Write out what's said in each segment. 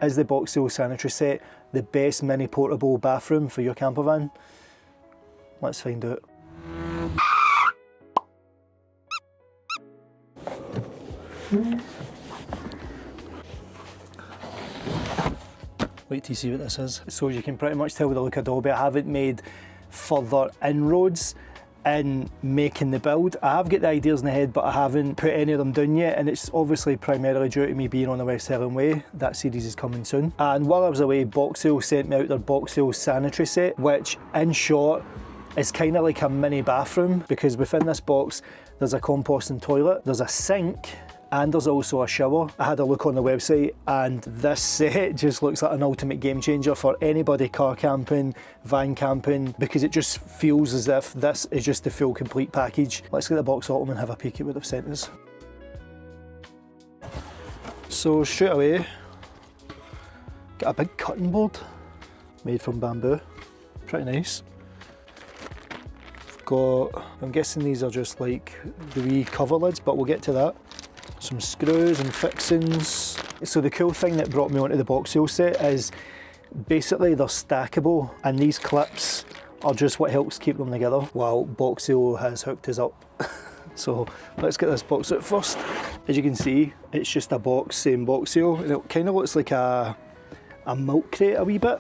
Is the BOXIO Sanitary set the best mini portable bathroom for your camper van? Let's find out. Wait till you see what this is. So you can pretty much tell with the look of Adobe, I haven't made further inroads in making the build. I have got the ideas in the head, but I haven't put any of them down yet, and it's obviously primarily due to me being on the West Highland Way. That series is coming soon. And while I was away, BOXIO sent me out their BOXIO Sanitary set, which in short is kind of like a mini bathroom, because within this box there's a composting toilet, there's a sink, and there's also a shower. I had a look on the website and this set just looks like an ultimate game changer for anybody car camping, van camping, because it just feels as if this is just the full complete package. Let's get the box open and have a peek at what they've sent us. So straight away, got a big cutting board made from bamboo, pretty nice. I'm guessing these are just like the wee cover lids, but we'll get to that. Some screws and fixings. So the cool thing that brought me onto the BOXIO set is basically they're stackable, and these clips are just what helps keep them together while BOXIO has hooked us up. So let's get this box out first. As you can see, it's just a box saying BOXIO, and it kind of looks like a milk crate a wee bit.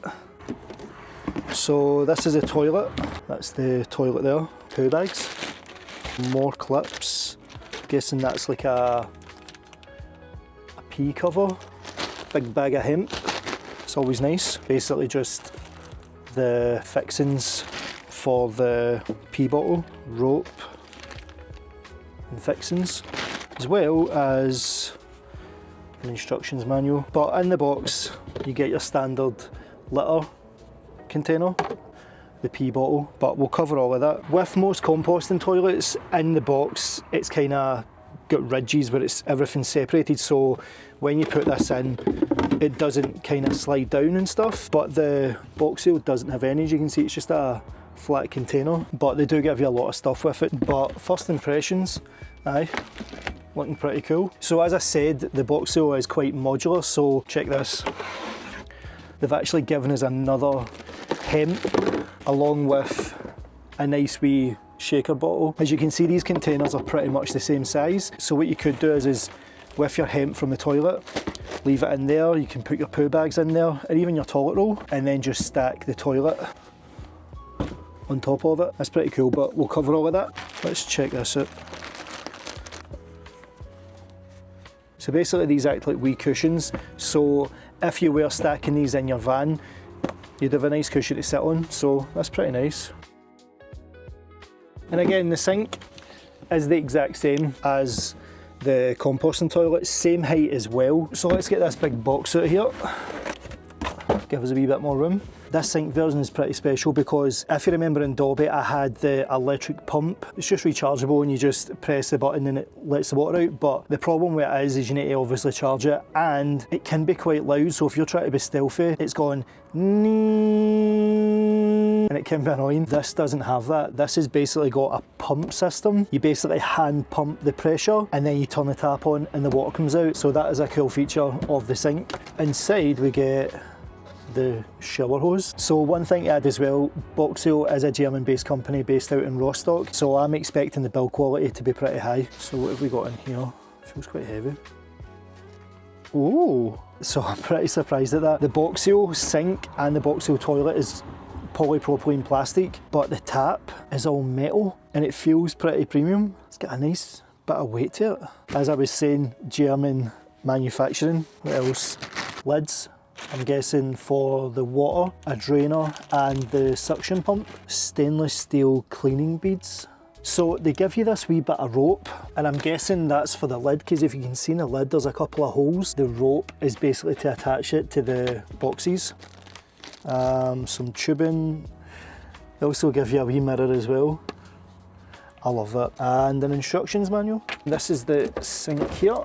So this is a toilet. That's the toilet there. Poo bags. More clips. Guessing that's like a pea cover. Big bag of hemp. It's always nice. Basically just the fixings for the pea bottle, rope and fixings, as well as an instructions manual. But in the box you get your standard litter container, the pea bottle, but we'll cover all of that. With most composting toilets in the box, it's kind of got ridges where everything's separated, so when you put this in, it doesn't kind of slide down and stuff. But the BOXIO doesn't have any, as you can see, it's just a flat container, but they do give you a lot of stuff with it. But first impressions, aye, looking pretty cool. So as I said, the BOXIO is quite modular, so check this. They've actually given us another hemp along with a nice wee shaker bottle. As you can see, these containers are pretty much the same size, so what you could do is with your hemp from the toilet, leave it in there, you can put your poo bags in there and even your toilet roll, and then just stack the toilet on top of it. That's pretty cool, but we'll cover all of that. Let's check this out. So basically these act like wee cushions, so if you were stacking these in your van, you'd have a nice cushion to sit on, so that's pretty nice. And again, the sink is the exact same as the composting toilet, same height as well. So let's get this big box out here, give us a wee bit more room. This sink version is pretty special because if you remember in Dobby, I had the electric pump. It's just rechargeable and you just press the button and it lets the water out. But the problem with it is you need to obviously charge it, and it can be quite loud. So if you're trying to be stealthy, it's going and it can be annoying. This doesn't have that. This has basically got a pump system. You basically hand pump the pressure and then you turn the tap on and the water comes out. So that is a cool feature of the sink. Inside we get the shower hose. So one thing to add as well, BOXIO is a German based company based out in Rostock, so I'm expecting the build quality to be pretty high. So what have we got in here? Feels quite heavy. Oh, so I'm pretty surprised at that. The BOXIO sink and the BOXIO toilet is polypropylene plastic, but the tap is all metal and it feels pretty premium. It's got a nice bit of weight to it. As I was saying, German manufacturing. What else? Lids. I'm guessing for the water, a drainer and the suction pump. Stainless steel cleaning beads. So they give you this wee bit of rope, and I'm guessing that's for the lid, because if you can see in the lid there's a couple of holes. The rope is basically to attach it to the boxes. Some tubing. They also give you a wee mirror as well. I love that. And an instructions manual. This is the sink here.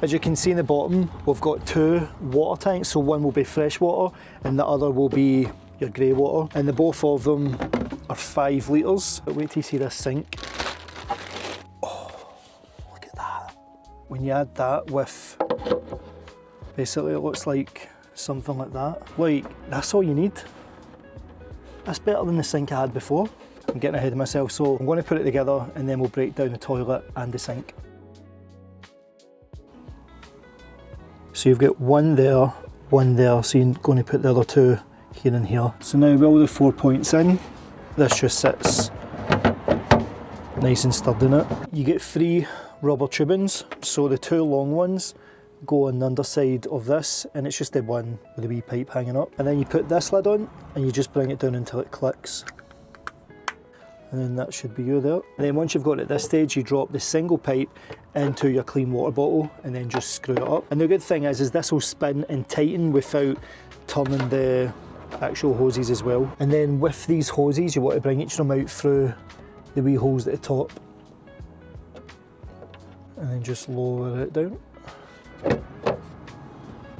As you can see in the bottom, we've got two water tanks. So one will be fresh water and the other will be your grey water. And the both of them are 5 litres. But wait till you see this sink. Oh, look at that. When you add that with, basically it looks like something like that. Like, that's all you need. That's better than the sink I had before. I'm getting ahead of myself, so I'm going to put it together and then we'll break down the toilet and the sink. So you've got one there, so you're going to put the other two here and here. So now with all the 4 points in, this just sits nice and sturdy in it. You get 3 rubber tubings, so the 2 long ones go on the underside of this, and it's just the one with a wee pipe hanging up. And then you put this lid on and you just bring it down until it clicks. And then that should be you there. And then once you've got it at this stage, you drop the single pipe into your clean water bottle and then just screw it up. And the good thing is this will spin and tighten without turning the actual hoses as well. And then with these hoses, you want to bring each of them out through the wee holes at the top. And then just lower it down.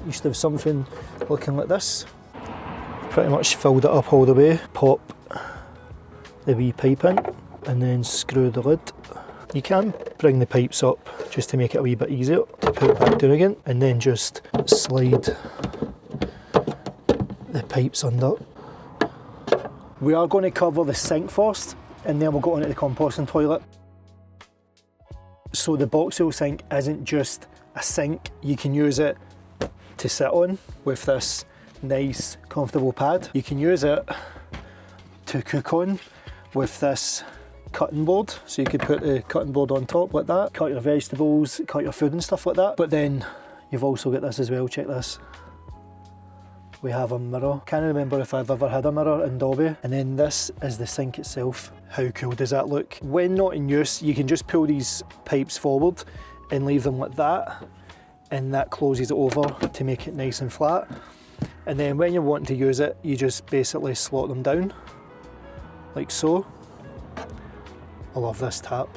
You should have something looking like this. Pretty much filled it up all the way. Pop the wee pipe in and then screw the lid. You can bring the pipes up just to make it a wee bit easier to put it back down again, and then just slide the pipes under. We are going to cover the sink first and then we'll go on to the composting toilet. So the BOXIO sink isn't just a sink, you can use it to sit on with this nice comfortable pad. You can use it to cook on with this cutting board, so you could put the cutting board on top like that, cut your vegetables, cut your food and stuff like that. But then you've also got this as well, check this. We have a mirror. Can't remember if I've ever had a mirror in Dobby. And then this is the sink itself. How cool does that look? When not in use, you can just pull these pipes forward and leave them like that, and that closes it over to make it nice and flat. And then when you're wanting to use it, you just basically slot them down like so. I love this tap.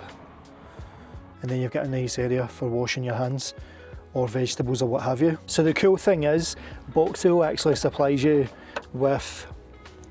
And then you've got a nice area for washing your hands or vegetables or what have you. So the cool thing is, BOXIO actually supplies you with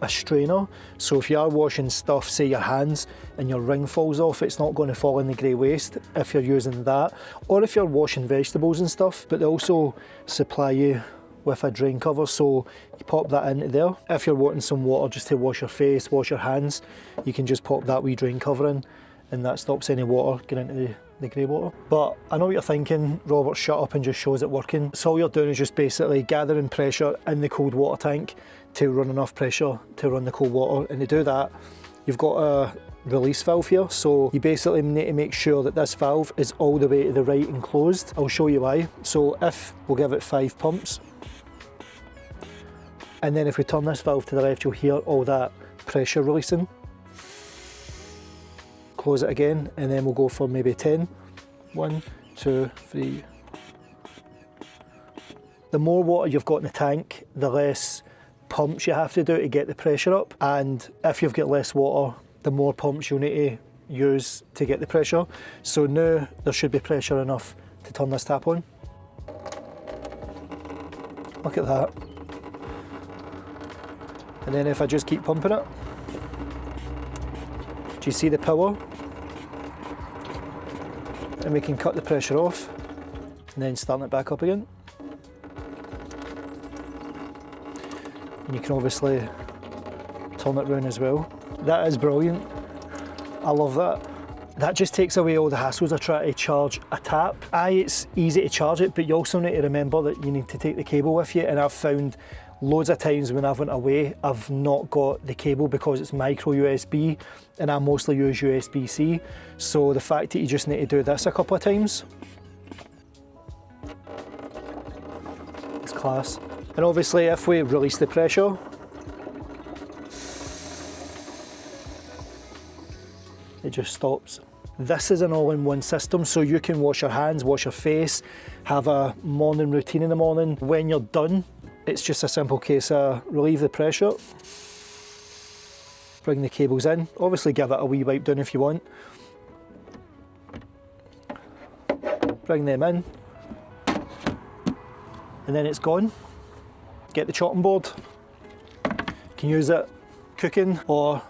a strainer. So if you are washing stuff, say your hands, and your ring falls off, it's not going to fall in the grey waste if you're using that. Or if you're washing vegetables and stuff, but they also supply you with a drain cover, so you pop that into there. If you're wanting some water just to wash your face, wash your hands, you can just pop that wee drain cover in, and that stops any water getting into the grey water. But I know what you're thinking, Robert, shut up and just shows it working. So all you're doing is just basically gathering pressure in the cold water tank to run enough pressure to run the cold water, and to do that, you've got a release valve here, so you basically need to make sure that this valve is all the way to the right and closed. I'll show you why. So if we'll give it 5 pumps, and then if we turn this valve to the left, you'll hear all that pressure releasing. Close it again, and then we'll go for maybe 10. 1, 2, 3. The more water you've got in the tank, the less pumps you have to do to get the pressure up. And if you've got less water, the more pumps you'll need to use to get the pressure. So now there should be pressure enough to turn this tap on. Look at that. And then if I just keep pumping it, do you see the power? And we can cut the pressure off and then start it back up again. And you can obviously turn it round as well. That is brilliant. I love that. That just takes away all the hassles of trying to charge a tap. It's easy to charge it, but you also need to remember that you need to take the cable with you, and I've found loads of times when I've went away, I've not got the cable because it's micro USB, and I mostly use USB-C. So the fact that you just need to do this a couple of times, it's class. And obviously if we release the pressure, it just stops. This is an all-in-one system, so you can wash your hands, wash your face, have a morning routine in the morning. When you're done, it's just a simple case of relieve the pressure, bring the cables in, obviously give it a wee wipe down if you want, bring them in, and then it's gone. Get the chopping board, you can use it cooking or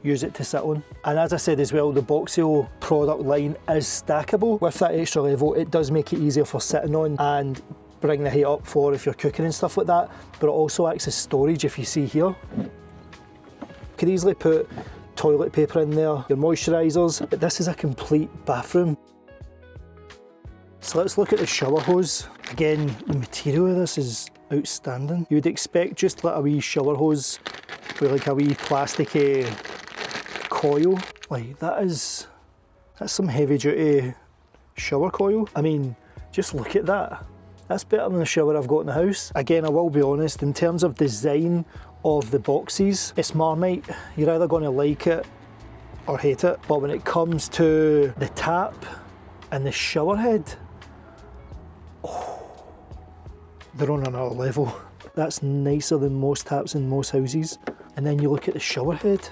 use it to sit on. And as I said as well, the BOXIO product line is stackable. With that extra level, it does make it easier for sitting on, and bring the height up for if you're cooking and stuff like that, but it also acts as storage. If you see here, you could easily put toilet paper in there, your moisturisers, but this is a complete bathroom. So let's look at the shower hose. Again, the material of this is outstanding. You would expect just like a wee shower hose with like a wee plasticky coil. Like that's some heavy duty shower coil. I mean, just look at that. That's better than the shower I've got in the house. Again, I will be honest, in terms of design of the boxes, it's Marmite. You're either going to like it or hate it. But when it comes to the tap and the shower head, they're on another level. That's nicer than most taps in most houses. And then you look at the shower head.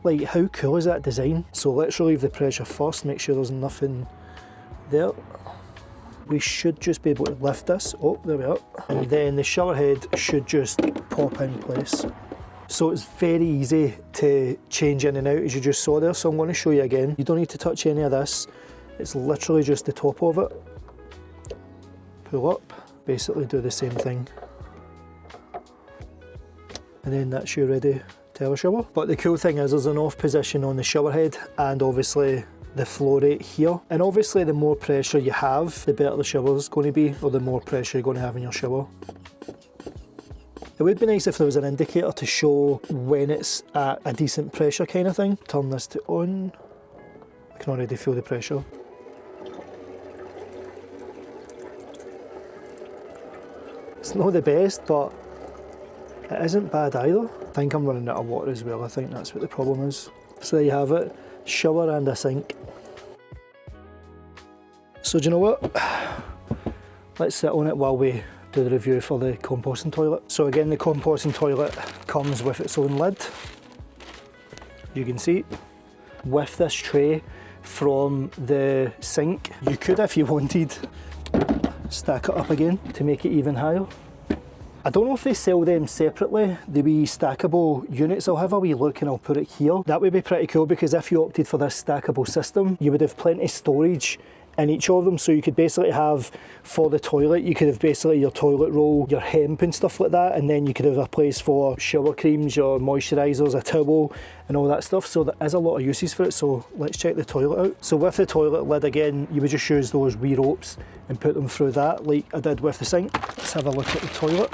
Like, how cool is that design? So let's relieve the pressure first, make sure there's nothing there. We should just be able to lift this. Oh, there we are. And then the shower head should just pop in place. So it's very easy to change in and out, as you just saw there. So I'm going to show you again. You don't need to touch any of this. It's literally just the top of it. Pull up. Basically do the same thing, and then that's you ready to have a shower. But the cool thing is there's an off position on the shower head and obviously the flow rate here, and obviously the more pressure you have, the better the shower is going to be, or the more pressure you're going to have in your shower. It would be nice if there was an indicator to show when it's at a decent pressure kind of thing. Turn this to on. I can already feel the pressure. It's not the best, but it isn't bad either. I think I'm running out of water as well. I think that's what the problem is. So there you have it, shower and a sink. So do you know what? Let's sit on it while we do the review for the composting toilet. So again, the composting toilet comes with its own lid. You can see, with this tray from the sink, you could, if you wanted, stack it up again to make it even higher. I don't know if they sell them separately, the wee stackable units. I'll have a wee look and I'll put it here. That would be pretty cool, because if you opted for this stackable system, you would have plenty of storage in each of them. So you could basically have, for the toilet, you could have basically your toilet roll, your hemp and stuff like that, and then you could have a place for shower creams, your moisturisers, a towel and all that stuff. So there is a lot of uses for it. So let's check the toilet out. So with the toilet lid, again, you would just use those wee ropes and put them through that like I did with the sink. Let's have a look at the toilet.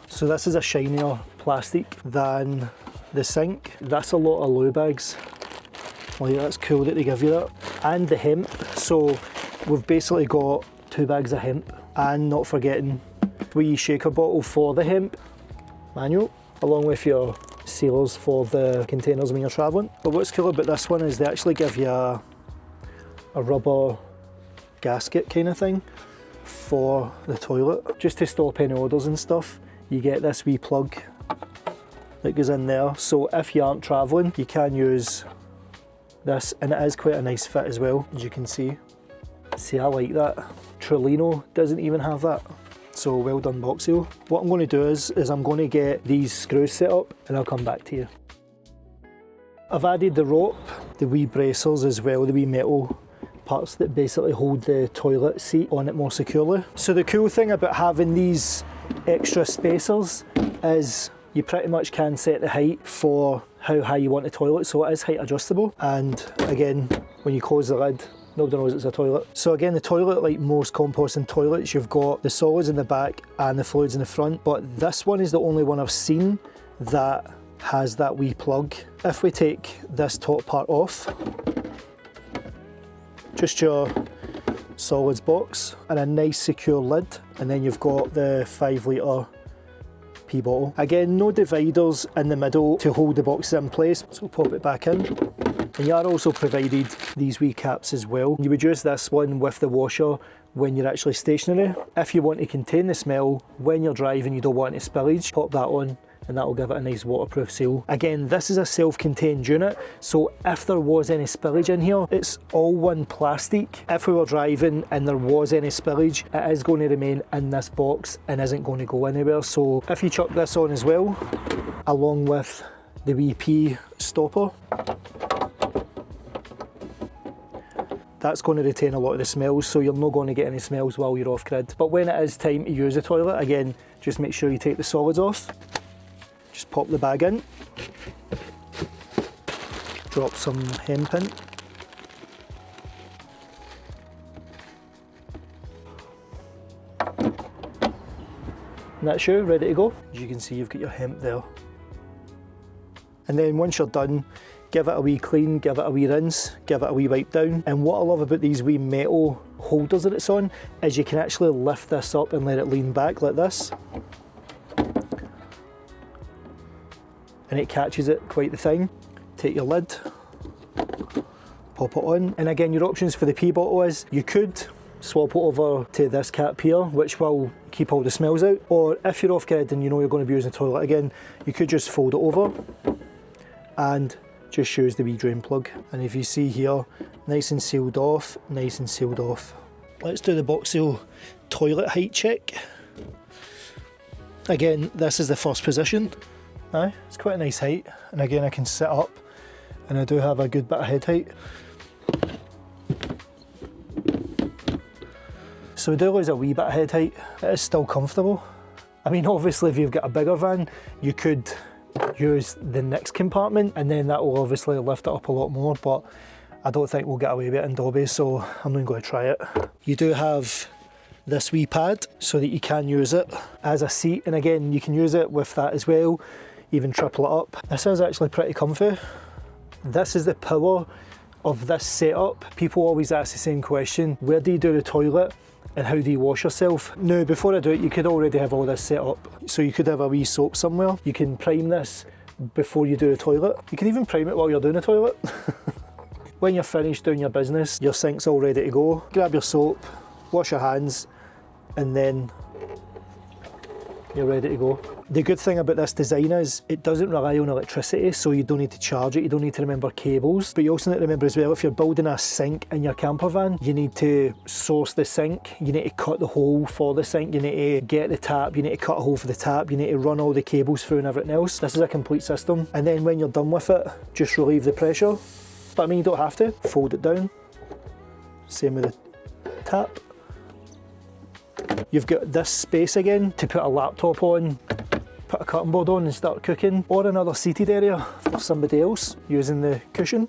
So this is a shinier plastic than the sink. That's a lot of loo bags. Like, that's cool that they give you that. And the hemp. So we've basically got 2 bags of hemp, and not forgetting wee shaker bottle for the hemp manual, along with your sealers for the containers when you're travelling. But what's cool about this one is they actually give you a rubber gasket kind of thing for the toilet, just to stop any odours and stuff. You get this wee plug that goes in there, so if you aren't travelling, you can use this, and it is quite a nice fit as well, as you can see. See, I like that. Trolino doesn't even have that, so well done BOXIO. What I'm going to do is I'm going to get these screws set up and I'll come back to you. I've added the rope, the wee bracers as well, the wee metal parts that basically hold the toilet seat on it more securely. So the cool thing about having these extra spacers is you pretty much can set the height for how high you want the toilet, so it is height adjustable. And again, when you close the lid, nobody knows it's a toilet. So again, the toilet, like most composting toilets, you've got the solids in the back and the fluids in the front, but this one is the only one I've seen that has that wee plug. If we take this top part off, just your solids box and a nice secure lid, and then you've got the 5 litre pee bottle. Again, no dividers in the middle to hold the boxes in place, so we'll pop it back in. And you are also provided these wee caps as well. You would use this one with the washer when you're actually stationary. If you want to contain the smell when you're driving, you don't want any spillage, pop that on and that will give it a nice waterproof seal. Again, this is a self-contained unit, so if there was any spillage in here, it's all one plastic. If we were driving and there was any spillage, it is going to remain in this box and isn't going to go anywhere. So if you chuck this on as well, along with the wee pee stopper, that's going to retain a lot of the smells, so you're not going to get any smells while you're off grid. But when it is time to use the toilet, again, just make sure you take the solids off. Just pop the bag in. Drop some hemp in. And that's you, ready to go. As you can see, you've got your hemp there. And then once you're done, give it a wee clean, give it a wee rinse, give it a wee wipe down. And what I love about these wee metal holders that it's on is you can actually lift this up and let it lean back like this. And it catches it quite the thing. Take your lid, pop it on. And again, your options for the pee bottle is you could swap it over to this cap here, which will keep all the smells out. Or if you're off grid and you know you're going to be using the toilet again, you could just fold it over and just use the wee drain plug. And if you see here, nice and sealed off, nice and sealed off. Let's do the BOXIO toilet height check. Again, this is the first position. Aye, it's quite a nice height. And again, I can sit up and I do have a good bit of head height. So we do lose a wee bit of head height. It is still comfortable. I mean, obviously if you've got a bigger van, you could use the next compartment and then that will obviously lift it up a lot more, but I don't think we'll get away with it in Dobby, so I'm not going to try it. You do have this wee pad so that you can use it as a seat, and again, you can use it with that as well, even triple it up. This is actually pretty comfy. This is the power of this setup. People always ask the same question, where do you do the toilet? And how do you wash yourself? Now, before I do it, you could already have all this set up. So you could have a wee soap somewhere. You can prime this before you do the toilet. You can even prime it while you're doing the toilet. When you're finished doing your business, your sink's all ready to go. Grab your soap, wash your hands, and then you're ready to go. The good thing about this design is it doesn't rely on electricity, so you don't need to charge it, you don't need to remember cables. But you also need to remember as well, if you're building a sink in your camper van, you need to source the sink, you need to cut the hole for the sink, you need to get the tap, you need to cut a hole for the tap, you need to run all the cables through and everything else. This is a complete system. And then when you're done with it, just relieve the pressure. But I mean, you don't have to. Fold it down. Same with the tap. You've got this space again to put a laptop on, put a cutting board on and start cooking, or another seated area for somebody else using the cushion.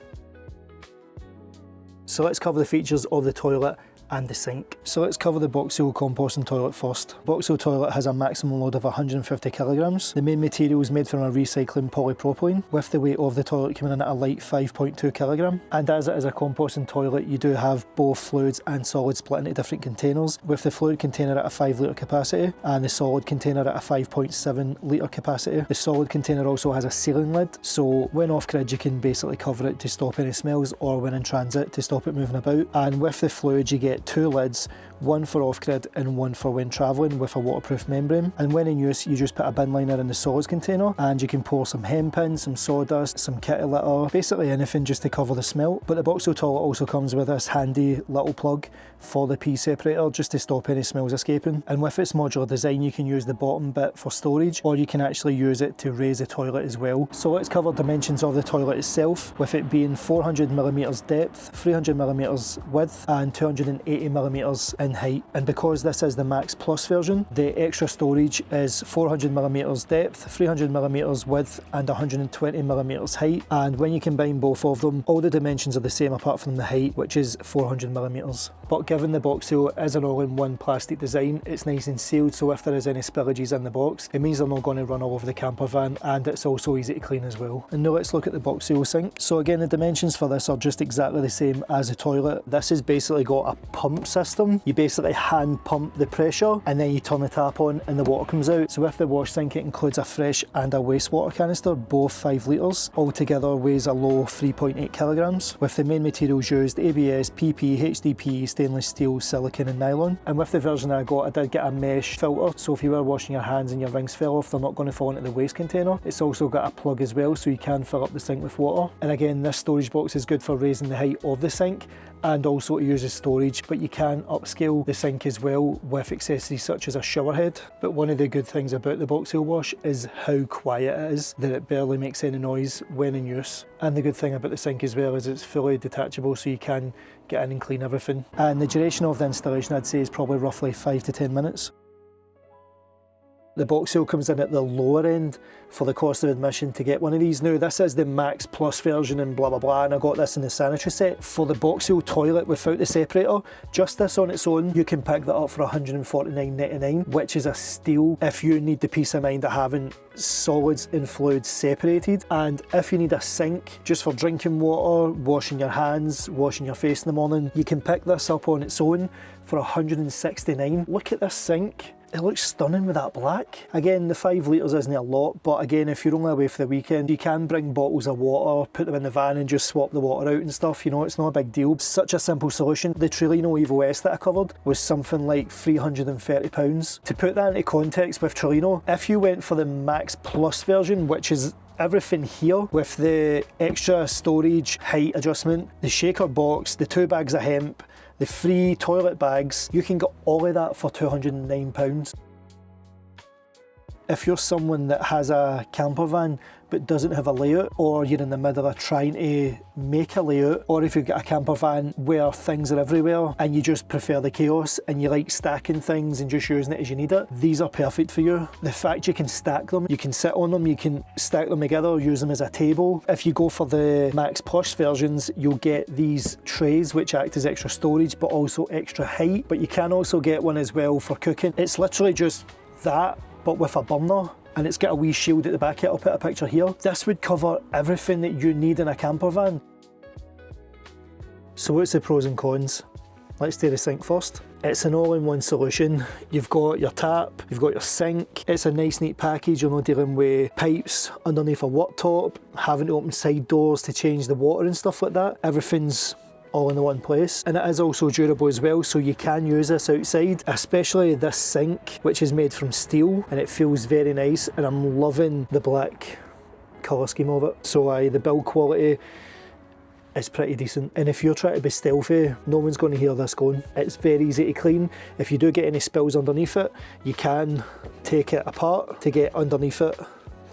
So let's cover the features of the toilet and the sink. So let's cover the BOXIO composting toilet first. BOXIO toilet has a maximum load of 150 kilograms. The main material is made from a recycling polypropylene, with the weight of the toilet coming in at a light 5.2 kilogram. And as it is a composting toilet, you do have both fluids and solids split into different containers, with the fluid container at a 5 litre capacity and the solid container at a 5.7 litre capacity. The solid container also has a sealing lid, so when off grid you can basically cover it to stop any smells, or when in transit to stop it moving about. And with the fluid you get 2 lids, one for off-grid and one for when travelling, with a waterproof membrane. And when in use, you just put a bin liner in the solids container and you can pour some hemp in, some sawdust, some kitty litter, basically anything just to cover the smell. But the BOXIO toilet also comes with this handy little plug for the pee separator, just to stop any smells escaping. And with its modular design, you can use the bottom bit for storage, or you can actually use it to raise the toilet as well. So let's cover dimensions of the toilet itself, with it being 400mm depth, 300mm width and 280mm in height. And because this is the Max Plus version, the extra storage is 400mm depth, 300mm width and 120mm height. And when you combine both of them, all the dimensions are the same apart from the height, which is 400mm. But given the BOXIO is an all-in-one plastic design, it's nice and sealed, so if there is any spillages in the box, it means they're not going to run all over the camper van, and it's also easy to clean as well. And now let's look at the BOXIO sink. So again, the dimensions for this are just exactly the same as the toilet. This has basically got a pump system. You basically hand pump the pressure and then you turn the tap on and the water comes out. So with the wash sink, it includes a fresh and a wastewater canister, both 5 litres. Altogether weighs a low 3.8 kilograms, with the main materials used ABS, PP, HDPE, stainless steel, silicone and nylon. And with the version I got, I did get a mesh filter, so if you were washing your hands and your rings fell off, they're not going to fall into the waste container. It's also got a plug as well, so you can fill up the sink with water. And again, this storage box is good for raising the height of the sink and also to use as storage, but you can upscale scale the sink as well with accessories such as a shower head. But one of the good things about the BOXIO wash is how quiet it is, that it barely makes any noise when in use. And the good thing about the sink as well is it's fully detachable, so you can get in and clean everything. And the duration of the installation, I'd say, is probably roughly 5 to 10 minutes. The BOXIO comes in at the lower end for the cost of admission to get one of these. Now, this is the Max Plus version and blah blah blah, and I got this in the Sanitary set. For the BOXIO toilet without the separator, just this on its own, you can pick that up for £149.99, which is a steal if you need the peace of mind of having solids and fluids separated. And if you need a sink just for drinking water, washing your hands, washing your face in the morning, you can pick this up on its own for £169. Look at this sink. It looks stunning with that black. Again, the 5 litres isn't a lot, but again, if you're only away for the weekend, you can bring bottles of water, put them in the van and just swap the water out and stuff, you know, it's not a big deal. Such a simple solution. The Trulino Evo S that I covered was something like £330. To put that into context with Trulino, if you went for the Max Plus version, which is everything here with the extra storage, height adjustment, the shaker box, the 2 bags of hemp, the free toilet bags, you can get all of that for £209. If you're someone that has a camper van but doesn't have a layout, or you're in the middle of trying to make a layout, or if you've got a camper van where things are everywhere and you just prefer the chaos and you like stacking things and just using it as you need it, these are perfect for you. The fact you can stack them, you can sit on them, you can stack them together, use them as a table. If you go for the Max Plus versions, you'll get these trays which act as extra storage but also extra height, but you can also get one as well for cooking. It's literally just that but with a burner, and it's got a wee shield at the back of it. I'll put a picture here. This would cover everything that you need in a camper van. So what's the pros and cons? Let's do the sink first. It's an all-in-one solution. You've got your tap, you've got your sink. It's a nice neat package. You're not dealing with pipes underneath a worktop, having to open side doors to change the water and stuff like that. Everything's all in the one place, and it is also durable as well, so you can use this outside, especially this sink which is made from steel, and it feels very nice, and I'm loving the black colour scheme of it. So the build quality is pretty decent, and if you're trying to be stealthy, no one's going to hear this going. It's very easy to clean. If you do get any spills underneath it, you can take it apart to get underneath it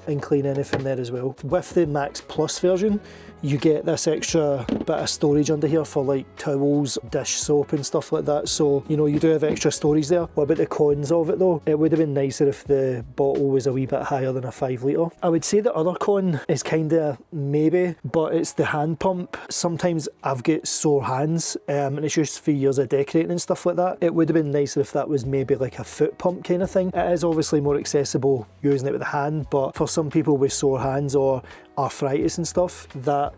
and clean anything there as well. With the Max Plus version, you get this extra bit of storage under here for like towels, dish soap and stuff like that, so you know, you do have extra storage there. What about the cons of it though? It would have been nicer if the bottle was a wee bit higher than a 5 litre. I would say the other con is kind of maybe, but it's the hand pump. Sometimes I've got sore hands and it's just for years of decorating and stuff like that. It would have been nicer if that was maybe like a foot pump kind of thing. It is obviously more accessible using it with the hand, but for some people with sore hands or arthritis and stuff, that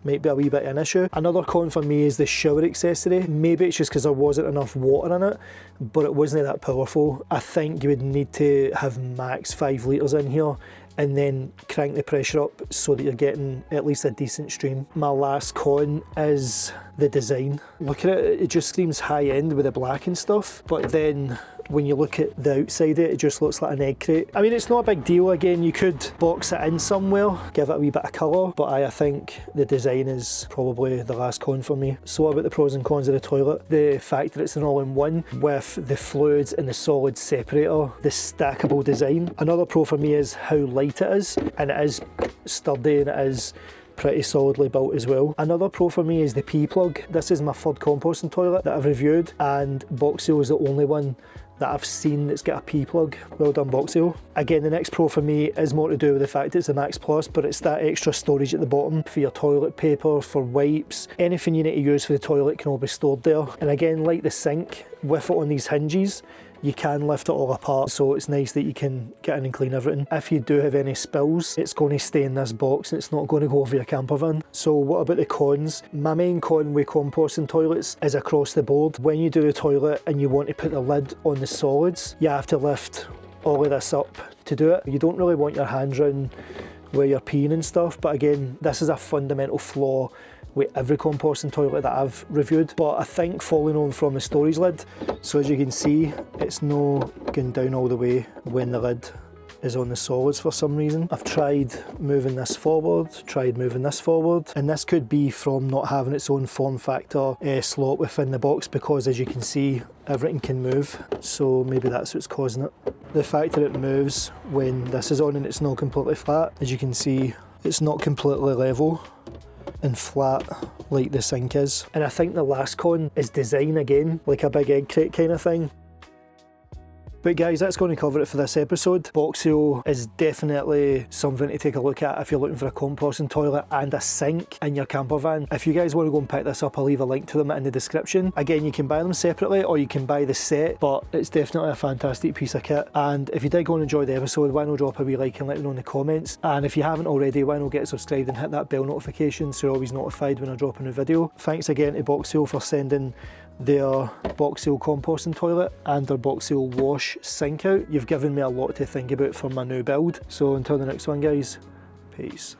might be a wee bit of an issue. Another con for me is the shower accessory. Maybe it's just because there wasn't enough water in it, but it wasn't that powerful. I think you would need to have max 5 litres in here and then crank the pressure up so that you're getting at least a decent stream. My last con is the design. Look at it, it just screams high end with the black and stuff, but then when you look at the outside of it, it just looks like an egg crate. I mean, it's not a big deal. Again, you could box it in somewhere, give it a wee bit of colour, but I think the design is probably the last con for me. So what about the pros and cons of the toilet? The fact that it's an all-in-one with the fluids and the solid separator, the stackable design. Another pro for me is how light it is, and it is sturdy and it is pretty solidly built as well. Another pro for me is the P-plug. This is my 3rd composting toilet that I've reviewed, and BOXIO is the only one that I've seen that's got a P-plug. Well done, BOXIO. Again, the next pro for me is more to do with the fact it's a Max Plus, but it's that extra storage at the bottom for your toilet paper, for wipes, anything you need to use for the toilet can all be stored there. And again, like the sink, with it on these hinges, you can lift it all apart, so it's nice that you can get in and clean everything. If you do have any spills, it's going to stay in this box, it's not going to go over your camper van. So what about the cons? My main con with composting toilets is across the board. When you do the toilet and you want to put the lid on the solids, you have to lift all of this up to do it. You don't really want your hands around where you're peeing and stuff, but again, this is a fundamental flaw with every composting toilet that I've reviewed. But I think following on from the storage lid, so as you can see, it's not going down all the way when the lid is on the solids for some reason. I've tried moving this forward, and this could be from not having its own form factor slot within the box, because as you can see, everything can move, so maybe that's what's causing it. The fact that it moves when this is on and it's not completely flat, as you can see, it's not completely level and flat like the sink is. And I think the last con is design again, like a big egg crate kind of thing. But guys, that's going to cover it for this episode. BOXIO is definitely something to take a look at if you're looking for a composting toilet and a sink in your camper van. If you guys want to go and pick this up, I'll leave a link to them in the description. Again, you can buy them separately or you can buy the set, but it's definitely a fantastic piece of kit. And if you did go and enjoy the episode, why not drop a wee like and let me know in the comments. And if you haven't already, why not get subscribed and hit that bell notification so you're always notified when I drop a new video. Thanks again to BOXIO for sending their BOXIO composting toilet and their BOXIO wash sink out. You've given me a lot to think about for my new build. So until the next one guys, peace.